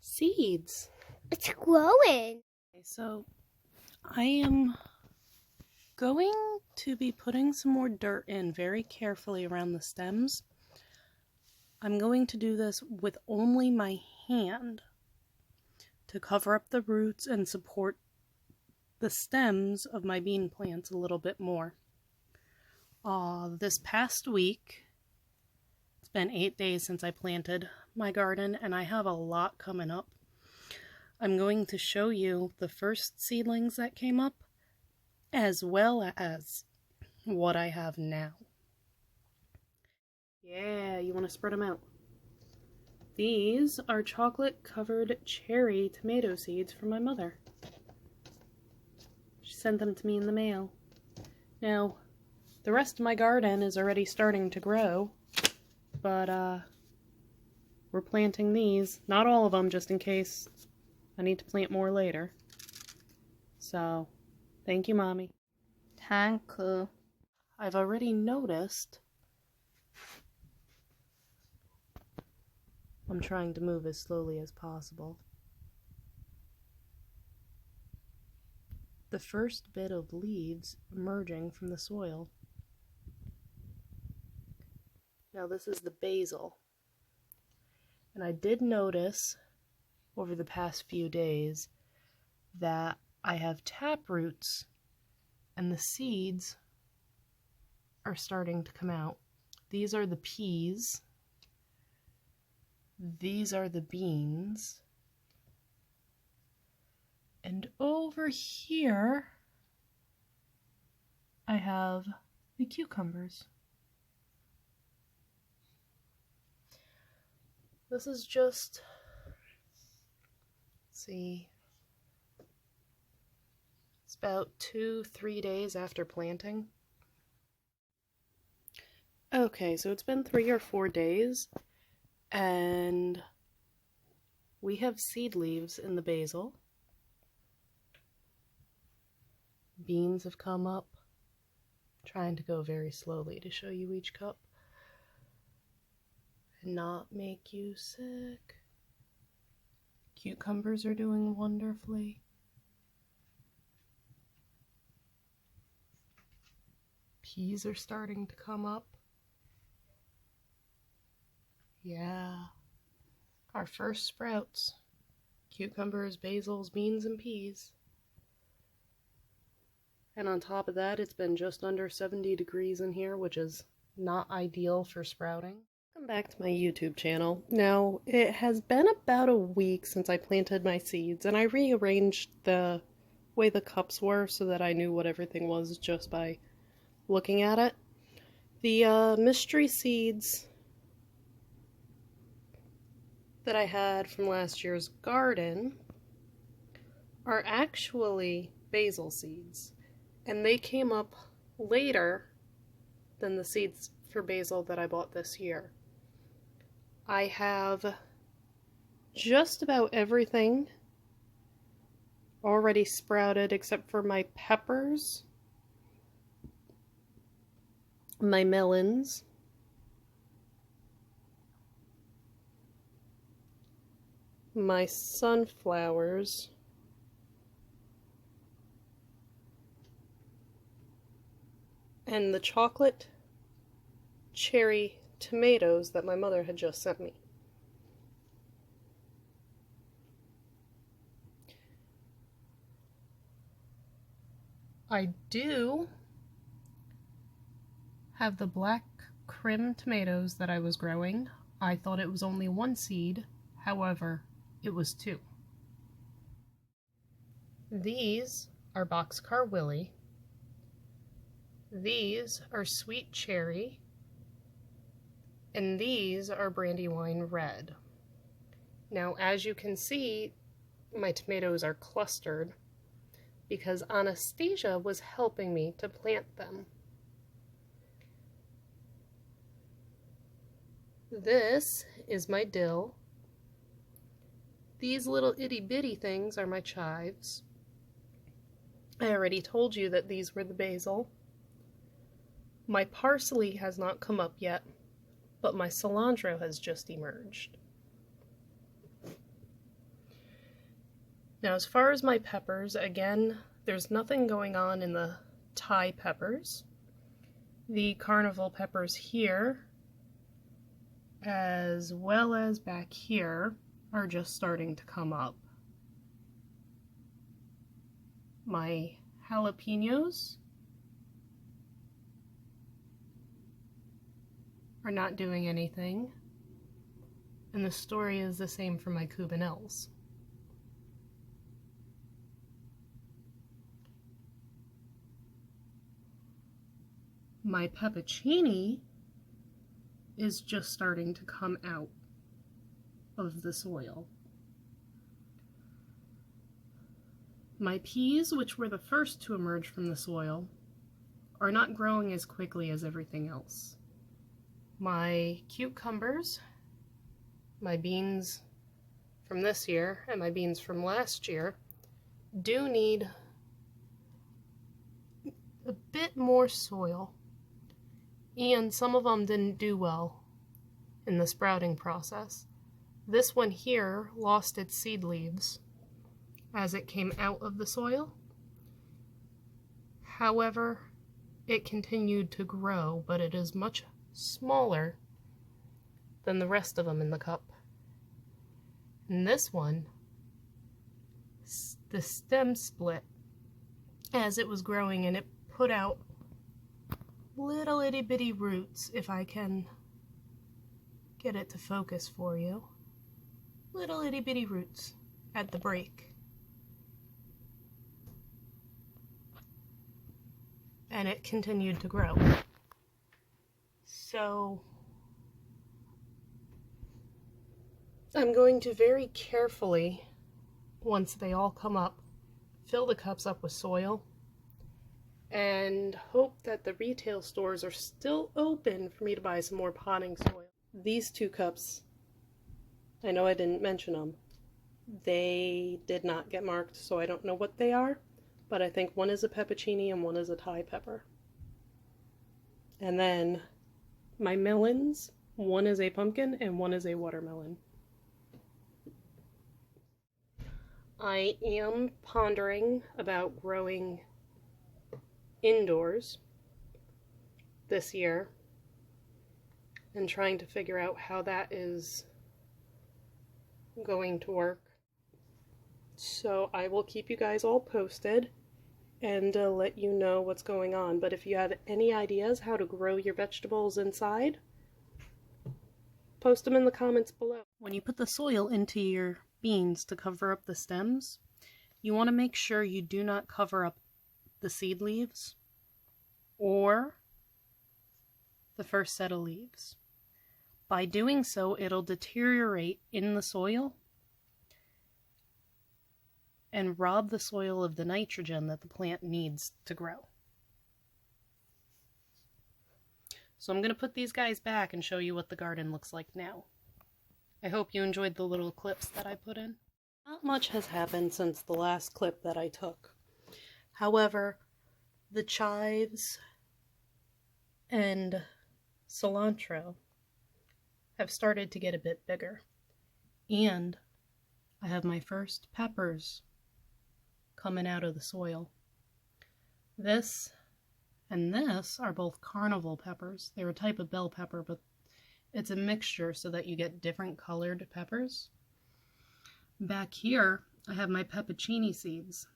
seeds. It's growing. Okay, so I am going to be putting some more dirt in very carefully around the stems. I'm going to do this with only my hand to cover up the roots and support the stems of my bean plants a little bit more. This past week, it's been 8 days since I planted my garden, and I have a lot coming up. I'm going to show you the first seedlings that came up, as well as what I have now. Yeah, you want to spread them out. These are chocolate-covered cherry tomato seeds from my mother. She sent them to me in the mail. Now, the rest of my garden is already starting to grow, but we're planting these. Not all of them, just in case I need to plant more later. So, thank you, Mommy. Thank you. I've already noticed I'm trying to move as slowly as possible. The first bit of leaves emerging from the soil. Now this is the basil. And I did notice over the past few days that I have tap roots and the seeds are starting to come out. These are the peas. These are the beans. And over here, I have the cucumbers. This is just, let's see, it's about 2-3 days after planting. Okay, so it's been 3 or 4 days, and we have seed leaves in the basil. Beans have come up. I'm trying to go very slowly to show you each cup and not make you sick. Cucumbers are doing wonderfully. Peas are starting to come up. Yeah. Our first sprouts. Cucumbers, basils, beans, and peas. And on top of that, it's been just under 70 degrees in here, which is not ideal for sprouting. Welcome back to my YouTube channel. Now, it has been about a week since I planted my seeds, and I rearranged the way the cups were so that I knew what everything was just by looking at it. The mystery seeds that I had from last year's garden are actually basil seeds, and they came up later than the seeds for basil that I bought this year. I have just about everything already sprouted except for my peppers, my melons, my sunflowers, and the chocolate cherry tomatoes that my mother had just sent me. I do have the black Krim tomatoes that I was growing. I thought it was only 1 seed, however, it was 2. These are Boxcar Willie. These are Sweet Cherry. And these are Brandywine Red. Now, as you can see, my tomatoes are clustered because Anastasia was helping me to plant them. This is my dill. These little itty-bitty things are my chives. I already told you that these were the basil. My parsley has not come up yet, but my cilantro has just emerged. Now, as far as my peppers, again, there's nothing going on in the Thai peppers. The carnival peppers here, as well as back here, are just starting to come up. My jalapenos are not doing anything, and the story is the same for my cubanelles. My peppuccini is just starting to come out of the soil. My peas, which were the first to emerge from the soil, are not growing as quickly as everything else. My cucumbers, my beans from this year, and my beans from last year do need a bit more soil, and some of them didn't do well in the sprouting process. This one here lost its seed leaves as it came out of the soil. However, it continued to grow, but it is much smaller than the rest of them in the cup. And this one, the stem split as it was growing, and it put out little itty bitty roots, if I can get it to focus for you. Little itty bitty roots at the break. And it continued to grow. So I'm going to very carefully, once they all come up, fill the cups up with soil and hope that the retail stores are still open for me to buy some more potting soil. These two cups, I know I didn't mention them. They did not get marked, so I don't know what they are, but I think one is a peppuccini and one is a Thai pepper. And then my melons, one is a pumpkin and one is a watermelon. I am pondering about growing indoors this year and trying to figure out how that is going to work. So I will keep you guys all posted and let you know what's going on. But if you have any ideas how to grow your vegetables inside, post them in the comments below. When you put the soil into your beans to cover up the stems, you want to make sure you do not cover up the seed leaves or the first set of leaves. By doing so, it'll deteriorate in the soil and rob the soil of the nitrogen that the plant needs to grow. So I'm going to put these guys back and show you what the garden looks like now. I hope you enjoyed the little clips that I put in. Not much has happened since the last clip that I took. However, the chives and cilantro have started to get a bit bigger. And I have my first peppers coming out of the soil. This and this are both carnival peppers. They're a type of bell pepper, but it's a mixture so that you get different colored peppers. Back here, I have my peppuccini seeds,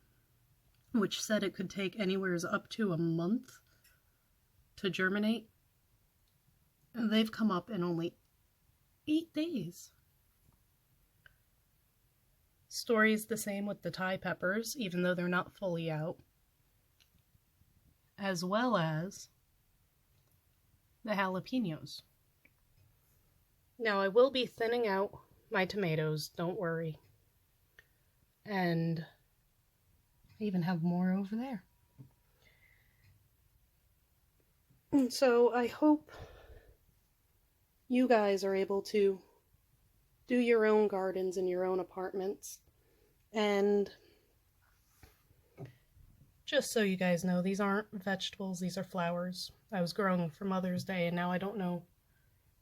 which said it could take anywhere up to a month to germinate. And they've come up in only 8 days. Story's the same with the Thai peppers, even though they're not fully out, as well as the jalapenos. Now I will be thinning out my tomatoes, don't worry. And I even have more over there. And so I hope you guys are able to do your own gardens in your own apartments. And just so you guys know, these aren't vegetables, these are flowers. I was growing them for Mother's Day, and now I don't know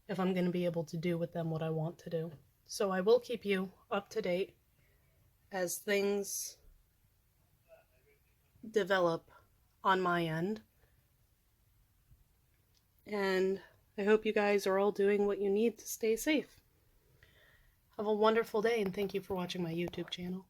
if I'm going to be able to do with them what I want to do. So I will keep you up to date as things develop on my end. And I hope you guys are all doing what you need to stay safe. Have a wonderful day, and thank you for watching my YouTube channel.